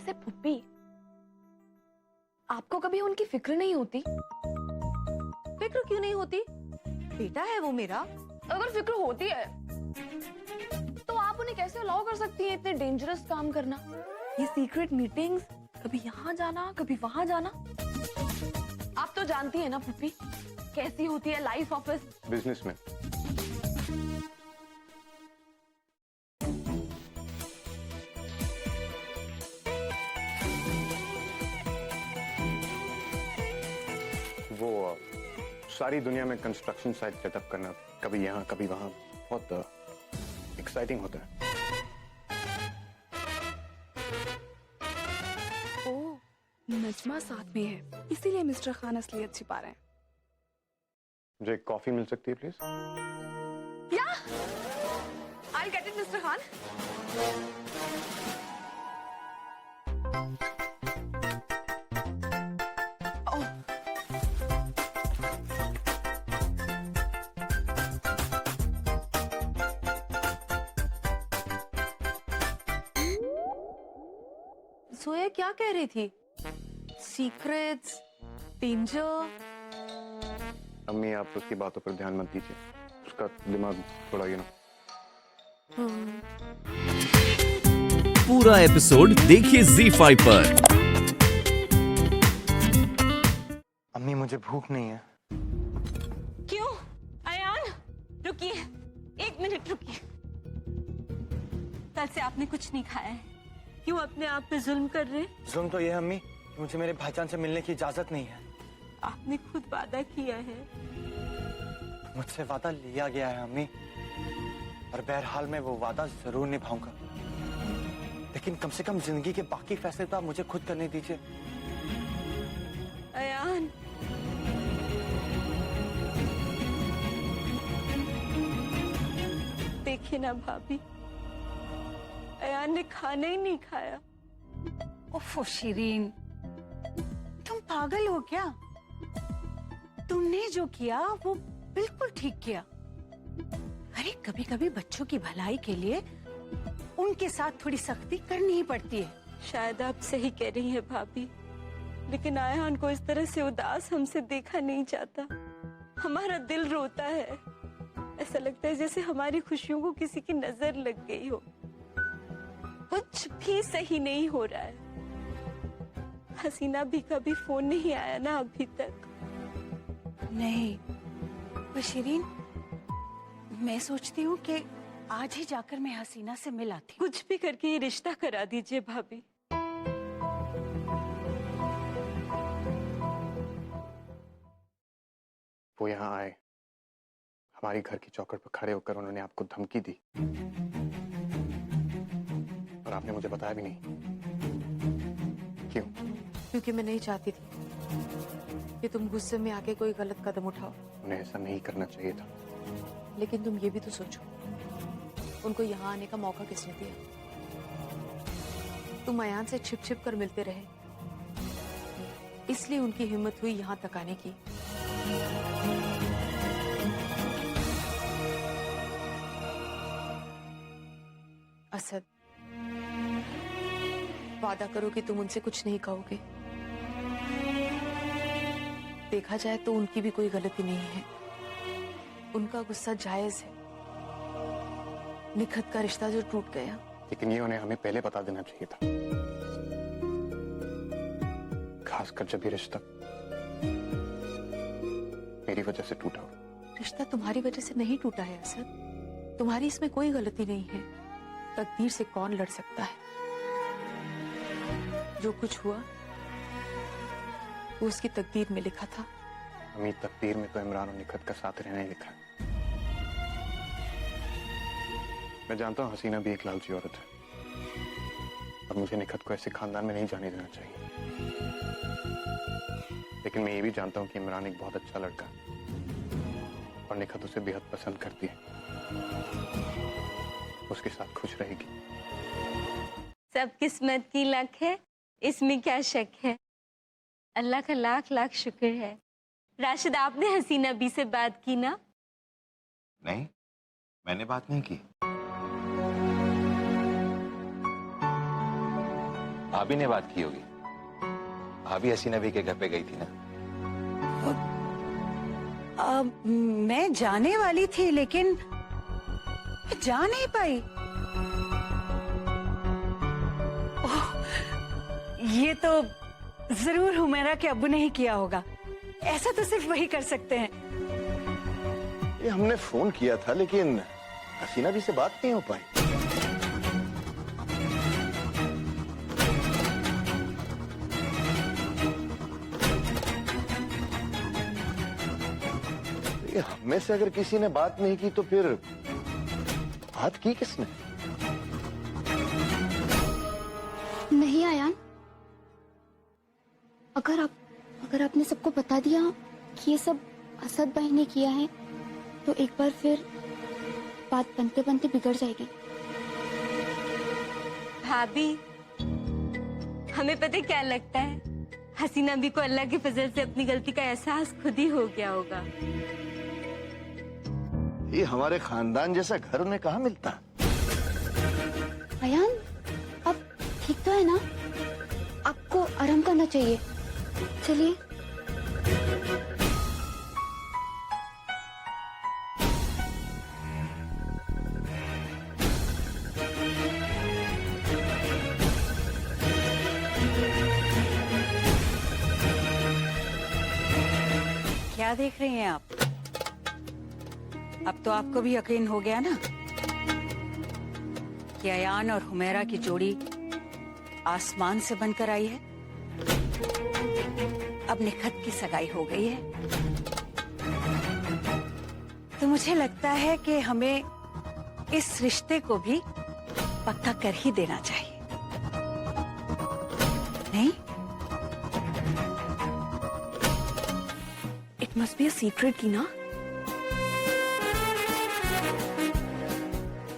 वैसे फुप्पी, आपको कभी उनकी फिक्र नहीं होती? फिक्र क्यों नहीं होती? बेटा है वो मेरा। अगर फिक्र होती है तो आप उन्हें कैसे अलाउ कर सकती हैं इतने डेंजरस काम करना? ये सीक्रेट मीटिंग्स, कभी यहाँ जाना कभी वहां जाना। आप तो जानती है ना फुप्पी, कैसी होती है लाइफ ऑफिस बिजनेस में। वो सारी दुनिया में कंस्ट्रक्शन साइट सेटअप करना, कभी यहाँ कभी वहां, बहुत एक्साइटिंग होता है। ओह, नजमा साथ में है, इसीलिए मिस्टर खान असलियत छिपा रहे हैं। मुझे एक कॉफी मिल सकती है प्लीज? या I get it mister Khan. सोया क्या कह रही थी? Secrets, danger. अम्मी, आप उसकी बातों पर ध्यान मत दीजिए, उसका दिमाग थोड़ा पूरा एपिसोड देखिए ZEE5 पर। अम्मी, मुझे भूख नहीं है। क्यों? अयान, रुकिए, 1 मिनट रुकिए। कल से आपने कुछ नहीं खाया है, क्यों अपने आप पे जुल्म कर रहे? जुल्म तो ये है अम्मी कि मुझे मेरे भाईजान से मिलने की इजाजत नहीं है। आपने खुद वादा किया है। मुझसे वादा लिया गया है अम्मी, और बहरहाल मैं वो वादा जरूर निभाऊंगा, लेकिन कम से कम जिंदगी के बाकी फैसले तो आप मुझे खुद करने दीजिए। अयान, देखिए ना भाभी, अयान ने खाना ही नहीं खाया। ओफो शिरीन, तुम पागल हो क्या? तुमने जो किया वो बिल्कुल ठीक किया। अरे कभी कभी बच्चों की भलाई के लिए उनके साथ थोड़ी सख्ती करनी ही पड़ती है। शायद आप सही कह रही हैं भाभी, लेकिन अयान को इस तरह से उदास हमसे देखा नहीं जाता। हमारा दिल रोता है, ऐसा लगता है जैसे हमारी खुशियों को किसी की नजर लग गई हो। कुछ भी सही नहीं हो रहा है। हसीना भी कभी फोन नहीं आया ना अभी तक। नहीं, पर शिरीन, मैं सोचती हूँ कि आज ही जाकर मैं हसीना से मिल आती हूँ। कुछ भी करके ये रिश्ता करा दीजिए भाभी। वो यहाँ आए, हमारी घर की चौखट पर खड़े होकर उन्होंने आपको धमकी दी, और आपने मुझे बताया भी नहीं। क्यों? क्योंकि मैं नहीं चाहती थी कि तुम गुस्से में आके कोई गलत कदम उठाओ। उन्हें ऐसा नहीं करना चाहिए था। लेकिन तुम ये भी तो सोचो, उनको यहाँ आने का मौका किसने दिया? तुम अयान से छिप छिप कर मिलते रहे, इसलिए उनकी हिम्मत हुई यहाँ तक आने की। असद, वादा करो कि तुम उनसे कुछ नहीं कहोगे। देखा जाए तो उनकी भी कोई गलती नहीं है, उनका गुस्सा जायज है। निखत का रिश्ता जो टूट गया, लेकिन ये उन्हें हमें पहले बता देना चाहिए था, खासकर जब ये रिश्ता मेरी वजह से टूटा हो। रिश्ता तुम्हारी वजह से नहीं टूटा है असद, तुम्हारी इसमें कोई गलती नहीं है। तकदीर से कौन लड़ सकता है? जो कुछ हुआ वो उसकी तकदीर में लिखा था। हमें तकदीर में तो इमरान और निखत का साथ रहना ही लिखा है। मैं जानता हूँ हसीना भी एक लालची औरत है, और मुझे निखत को ऐसे खानदान में नहीं जाने देना चाहिए, लेकिन मैं ये भी जानता हूँ कि इमरान एक बहुत अच्छा लड़का है, और निखत उसे बेहद पसंद करती है, उसके साथ खुश रहेगी। सब किस्मत की लक है, इसमें क्या शक है। अल्लाह का लाख लाख शुक्र है। राशिद, आपने हसीना बी से बात की ना? नहीं, मैंने बात नहीं की। भाभी ने बात की होगी। भाभी हसीना भी के घर पे गई थी ना। मैं जाने वाली थी लेकिन जा नहीं पाई। ओह, ये तो जरूर हुमैरा के अब्बू ने ही किया होगा। ऐसा तो सिर्फ वही कर सकते हैं। ये हमने फोन किया था लेकिन हसीना भी से बात नहीं हो पाई। ये हमें से अगर किसी ने बात नहीं की तो फिर बात की किसने? नहीं आयान, अगर आपने सबको बता दिया कि ये सब असद भाई ने किया है तो एक बार फिर बात बनते बनते बिगड़ जाएगी। भाभी, हमें पता है क्या लगता है, हसीना भी को अल्लाह के फजल से अपनी गलती का एहसास खुद ही हो गया होगा। ये हमारे खानदान जैसा घर उन्हें कहाँ मिलता? आयान, अब ठीक तो है ना? आपको आराम करना चाहिए। चलिए। क्या देख रही हैं आप? अब तो आपको भी यकीन हो गया ना कि अयान और हुमैरा की जोड़ी आसमान से बनकर आई है। अब निखत की सगाई हो गई है तो मुझे लगता है कि हमें इस रिश्ते को भी पक्का कर ही देना चाहिए, नहीं? It must be a secret की ना।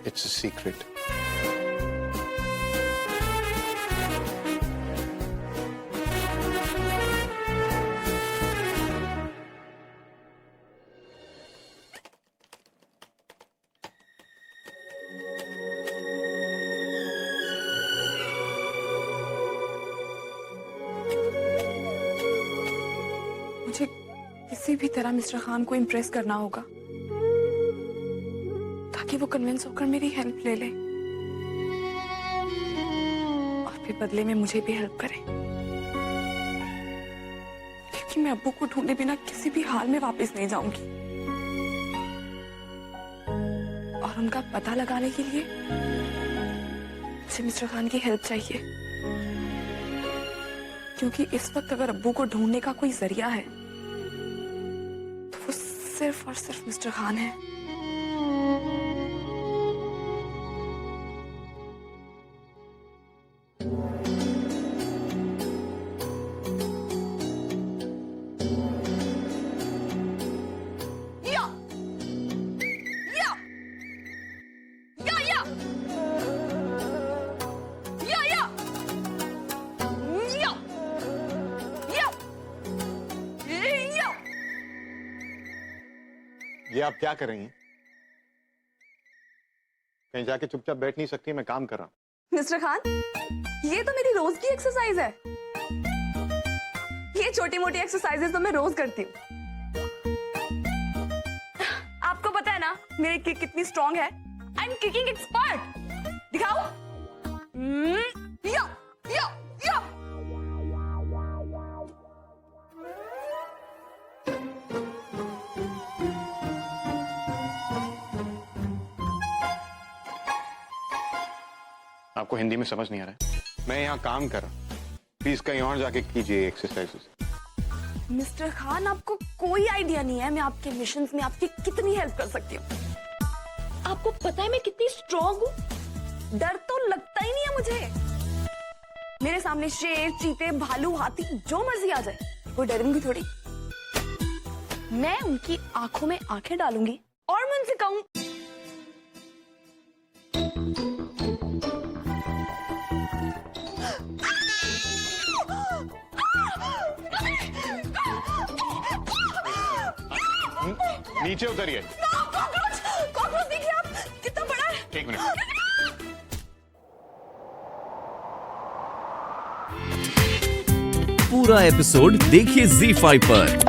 It's a secret. मुझे किसी भी तरह मिस्टर खान को इम्प्रेस करना होगा ताकि वो कन्विंस होकर मेरी हेल्प ले ले और फिर बदले में मुझे भी हेल्प करे, क्योंकि मैं अब्बू को ढूंढे बिना किसी भी हाल में वापस नहीं जाऊंगी। और उनका पता लगाने के लिए मुझे मिस्टर खान की हेल्प चाहिए, क्योंकि इस वक्त अगर अब्बू को ढूंढने का कोई जरिया है तो वो सिर्फ और सिर्फ मिस्टर खान है। या! या! या! या! या! या! या! या! या! ये आप क्या कर रही हैं? कहीं जाके चुपचाप बैठ नहीं सकती? मैं काम कर रहा हूं। मिस्टर खान, ये तो मेरी रोज की एक्सरसाइज है। ये छोटी मोटी एक्सरसाइजेस तो मैं रोज करती हूँ। आपको पता है ना मेरी किक कितनी स्ट्रांग है? I am kicking expert. दिखाओ। या, या, या। आपको हिंदी में समझ नहीं आ रहा है? मैं यहाँ काम कर रहा हूँ, प्लीज कहीं और जाके कीजिए एक्सरसाइजेस। मिस्टर खान, आपको कोई आइडिया नहीं है मैं आपके मिशंस में आपकी कितनी हेल्प कर सकती हूँ। आपको पता है मैं कितनी स्ट्रांग हूँ? डर तो लगता ही नहीं है मुझे। मेरे सामने शेर, चीते, भालू, हाथी जो मर्जी आ जाए, वो डरूंगी थोड़ी। मैं उनकी आंखों में आंखें डालूंगी और मैं उनसे कहूं, नीचे उतरिए। कॉकरोच! कॉकरोच देखिए आप, कितना बड़ा है। एक मिनट। पूरा एपिसोड देखिए ZEE5 पर।